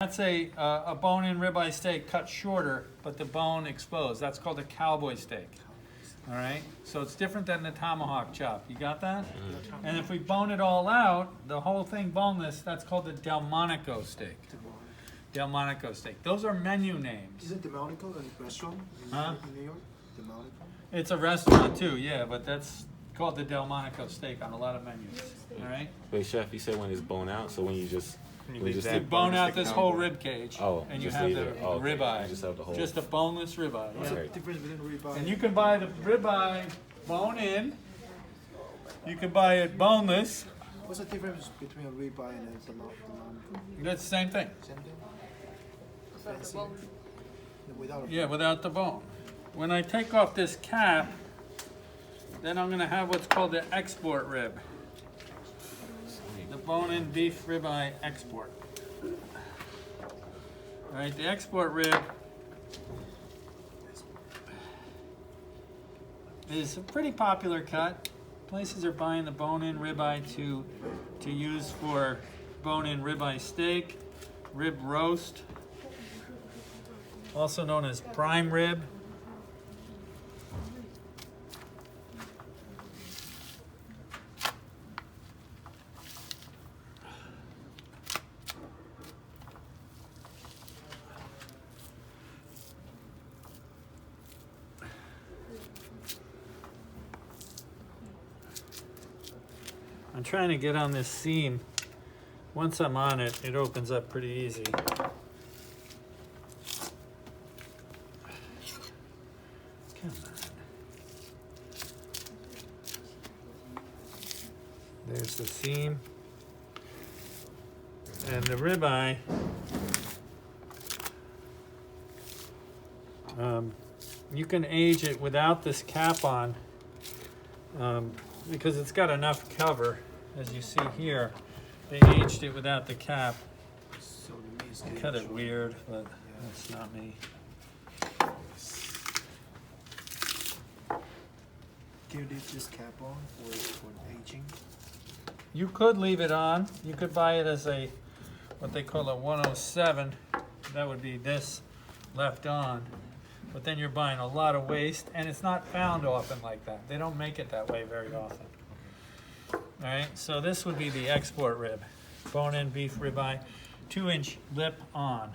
That's a bone-in ribeye steak cut shorter, but the bone exposed. That's called a cowboy steak. All right, so it's different than the tomahawk chop. You got that? And if we bone it all out, the whole thing boneless, that's called the Delmonico steak. Delmonico steak. Those are menu names. Is it Delmonico a restaurant in New York? Delmonico? It's a restaurant too, yeah, but that's called the Delmonico steak on a lot of menus. All right. Wait, chef, you said when it's bone out, so when you just You bone out this whole rib cage, and you have the ribeye. You just have the whole. Just a boneless ribeye. What's Yeah. the difference between ribeye? And you can buy the ribeye bone in. You can buy it boneless. What's the difference between a ribeye and a Delmonico? That's the same thing. Same thing? Fancy? Without a Yeah, without the bone. When I take off this cap, then I'm going to have what's called the export rib. The bone-in beef ribeye export. All right, the export rib is a pretty popular cut. Places are buying the bone-in ribeye to use for bone-in ribeye steak, rib roast, also known as prime rib. I'm trying to get on this seam. Once I'm on it, it opens up pretty easy. Come on. There's the seam. And the ribeye, you can age it without this cap on, because it's got enough cover. As you see here, they aged it without the cap. So the meat is Cut it weird, but that's not me. Can you leave this cap on for aging? You could leave it on. You could buy it as a, what they call a 107. That would be this left on. But then you're buying a lot of waste, and it's not found often like that. They don't make it that way very often. All right, so this would be the export rib. Bone-in beef ribeye, 2-inch lip on.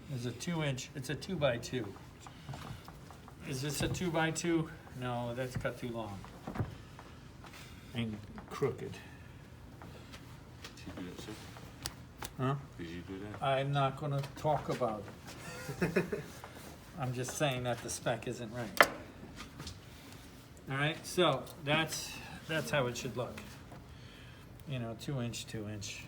There's a 2-inch, it's a 2x2. Is this a 2x2? No, that's cut too long. And crooked. Did you do that, chef? Huh? Did you do that? I'm not gonna talk about it. I'm just saying that the spec isn't right. All right, so that's how it should look. You know, 2-inch.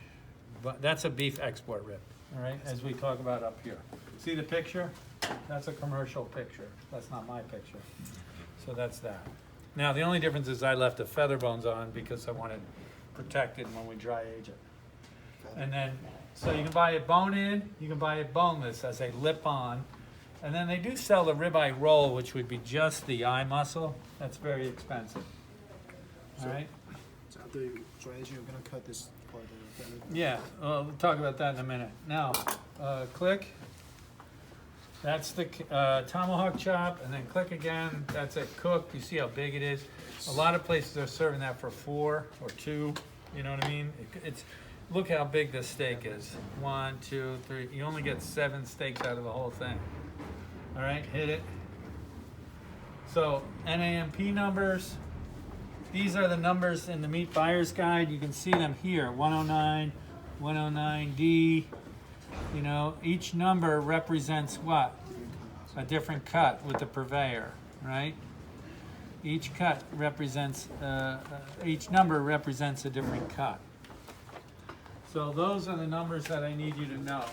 But that's a beef export rib, all right, as we talk about up here. See the picture? That's a commercial picture. That's not my picture. So that's that. Now, the only difference is I left the feather bones on because I wanted protected when we dry age it. And then, so you can buy it bone-in, you can buy it boneless as a lip-on. And then they do sell the ribeye roll, which would be just the eye muscle. That's very expensive. All right? So after you dry aging, you're gonna cut this part of the belly. Yeah, we'll talk about that in a minute. Now, click. That's the tomahawk chop, and then click again. That's it cooked. You see how big it is? A lot of places are serving that for 4 or 2. You know what I mean? It's look how big this steak is. 1, 2, 3. You only get 7 steaks out of the whole thing. All right, hit it. So NAMP numbers. These are the numbers in the Meat Buyer's Guide. You can see them here. 109, 109D. You know, each number represents what? A different cut with the purveyor, right? Each cut represents, each number represents a different cut. So those are the numbers that I need you to know.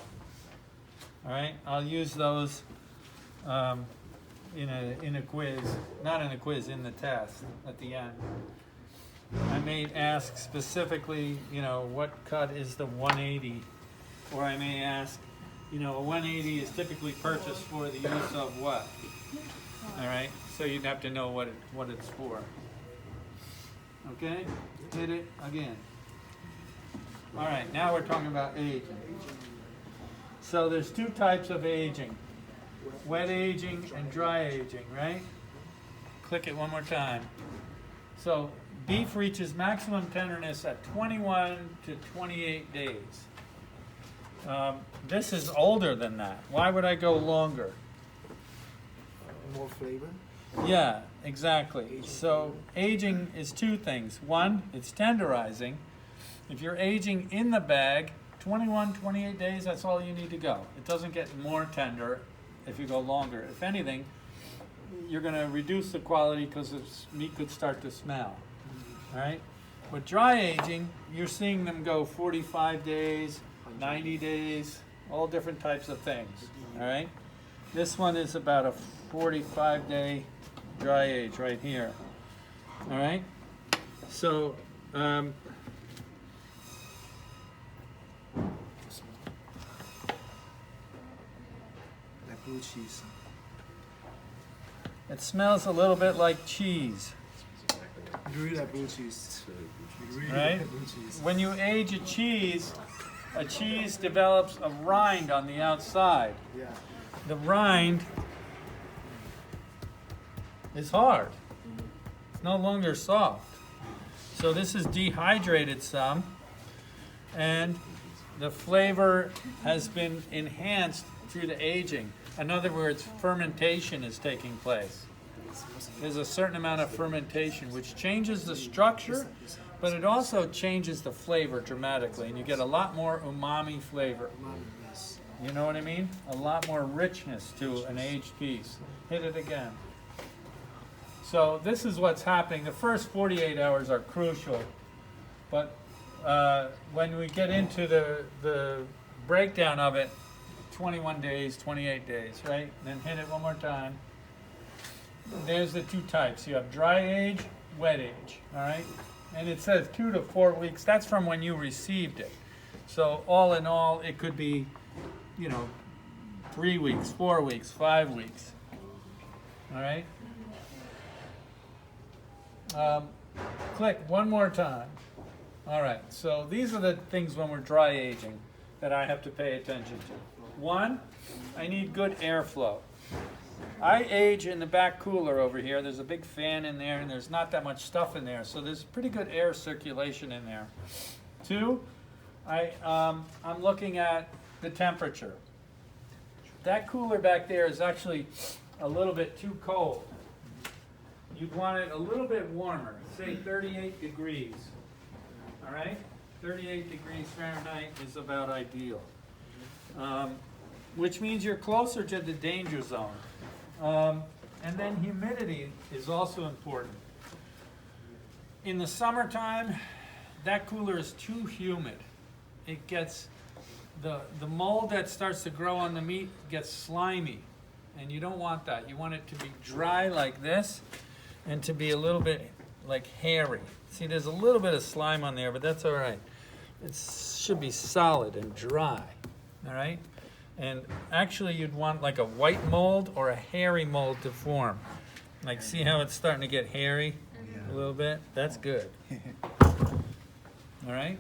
All right, I'll use those in a quiz, not in a quiz, in the test at the end. I may ask specifically, you know, what cut is the 180? Or I may ask, you know, a 180 is typically purchased for the use of what? All right, so you'd have to know what it's for. Okay, hit it again. All right, now we're talking about aging. So there's two types of aging. Wet aging and dry aging, right? Click it one more time. So beef reaches maximum tenderness at 21 to 28 days. This is older than that. Why would I go longer? More flavor. Yeah, exactly. So aging is two things. One, it's tenderizing. If you're aging in the bag, 21, 28 days, that's all you need to go. It doesn't get more tender if you go longer. If anything, you're going to reduce the quality because the meat could start to smell. All right? With dry aging, you're seeing them go 45 days, 90 days, all different types of things. All right? This one is about a 45-day dry age right here. All right? So, Like blue cheese. it smells a little bit like cheese. You really like blue cheese. You really Right? like blue cheese. When you age a cheese develops a rind on the outside. Yeah. The rind is hard. It's no longer soft. So this is dehydrated some, and the flavor has been enhanced through the aging. In other words, fermentation is taking place. There's a certain amount of fermentation which changes the structure, but it also changes the flavor dramatically, and you get a lot more umami flavor. Yes. You know what I mean? A lot more richness to an aged piece. Hit it again. So this is what's happening. The first 48 hours are crucial, but when we get into the breakdown of it, 21 days, 28 days, right? Then hit it one more time. There's the two types. You have dry age, wet age, all right? And it says 2 to 4 weeks. That's from when you received it. So all in all, it could be, 3 weeks, 4 weeks, 5 weeks, all right? Click one more time. All right, so these are the things when we're dry aging that I have to pay attention to. One, I need good airflow. I age in the back cooler over here. There's a big fan in there, and there's not that much stuff in there, so there's pretty good air circulation in there. Two, I'm looking at the temperature. That cooler back there is actually a little bit too cold. You'd want it a little bit warmer, say 38 degrees. All right? 38 degrees Fahrenheit is about ideal. Which means you're closer to the danger zone. And then humidity is also important. In the summertime, that cooler is too humid. It gets, the mold that starts to grow on the meat gets slimy. And you don't want that. You want it to be dry like this and to be a little bit like hairy. See, there's a little bit of slime on there, but that's all right. It should be solid and dry, all right? And actually you'd want like a white mold or a hairy mold to form. Like, see how it's starting to get hairy a little bit? That's good. All right?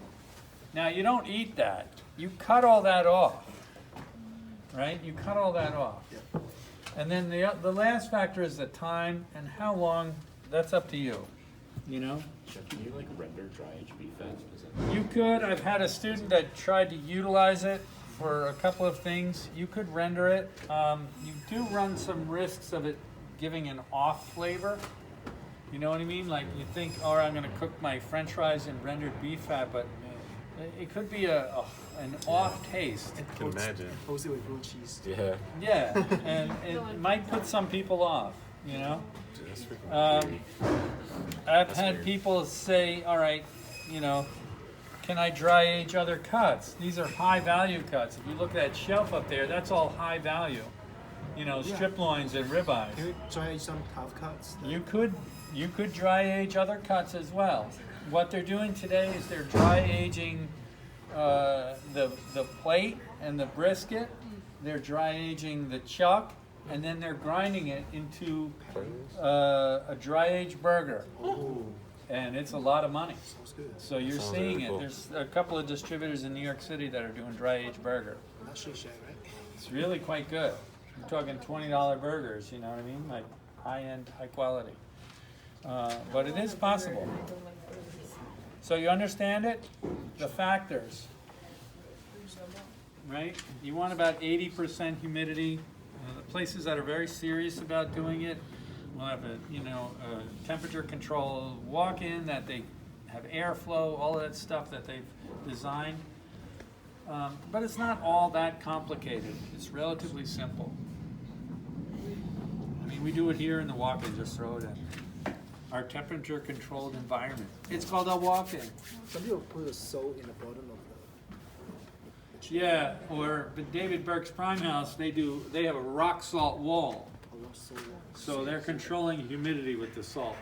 Now you don't eat that. You cut all that off, right? You cut all that off. And then the last factor is the time and how long. That's up to you, Chef, can you like render dry aged beef fat? You could. I've had a student that tried to utilize it for a couple of things. You could render it. You do run some risks of it giving an off flavor. You know what I mean? Like you think, oh, I'm going to cook my French fries in rendered beef fat, but it could be an off taste. I can imagine. Mostly with blue cheese. Yeah. Yeah, and it might put some people off. Dude, that's freaking crazy. I've That's had weird. people say, all right, can I dry age other cuts? These are high value cuts. If you look at that shelf up there, that's all high value. Strip loins and ribeyes. Can we try some half cuts? You could dry age other cuts as well. What they're doing today is they're dry aging the plate and the brisket. They're dry aging the chuck, and then they're grinding it into a dry aged burger. Oh, And it's a lot of money. sounds good. So you're Sounds seeing really it. cool. There's a couple of distributors in New York City that are doing dry aged burger. Not Shake Shack, right? It's really quite good. You're talking $20 burgers, you know what I mean? Like high-end, high quality. But it is possible. So you understand it? The factors, right? You want about 80% humidity. The places that are very serious about doing it will have a, a temperature control walk-in, that they have airflow, all of that stuff that they've designed. But it's not all that complicated. It's relatively simple. I mean, we do it here in the walk-in, just throw it in. Our temperature controlled environment. It's called a walk-in. Some people put a salt in the bottom of the Yeah, or David Burke's Prime House, they have a rock salt wall. So they're controlling humidity with the salt.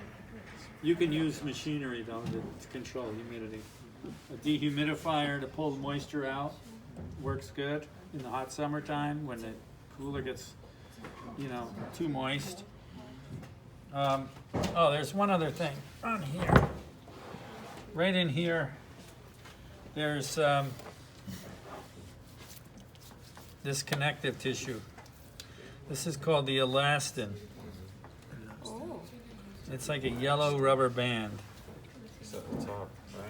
You can use machinery though to control humidity. A dehumidifier to pull the moisture out works good in the hot summertime when the cooler gets, too moist. Oh, there's one other thing on here. Right in here, there's this connective tissue. This is called the elastin. Oh. It's like a yellow rubber band. So at the top, right?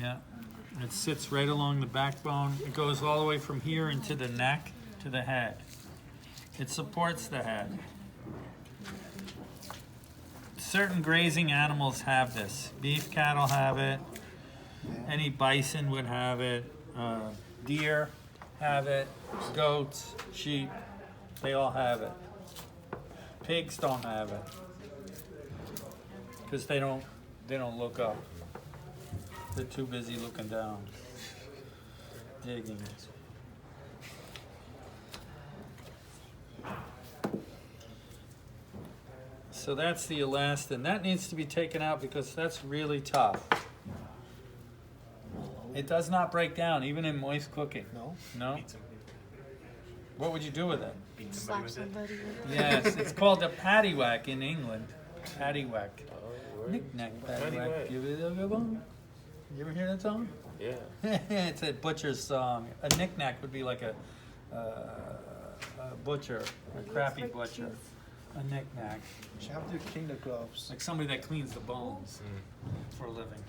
Yeah. It sits right along the backbone. It goes all the way from here into the neck to the head. It supports the head. Certain grazing animals have this. Beef cattle have it. Any bison would have it. Deer have it. Goats, sheep, they all have it. Pigs don't have it because they don't look up. They're too busy looking down, digging. So that's the elastin. That needs to be taken out because that's really tough. It does not break down, even in moist cooking. No? No? What would you do with it? Beat Slap somebody with it? somebody with it. Yes, it's called a paddywhack in England. Paddywhack. Oh, word. Knick-knack, paddywhack. Paddywhack. Give it a go bone. You ever hear that song? Yeah. It's a butcher's song. A knick-knack would be like a butcher, a crappy butcher. A knick-knack. You have to clean the gloves. Like somebody that cleans the bones for a living.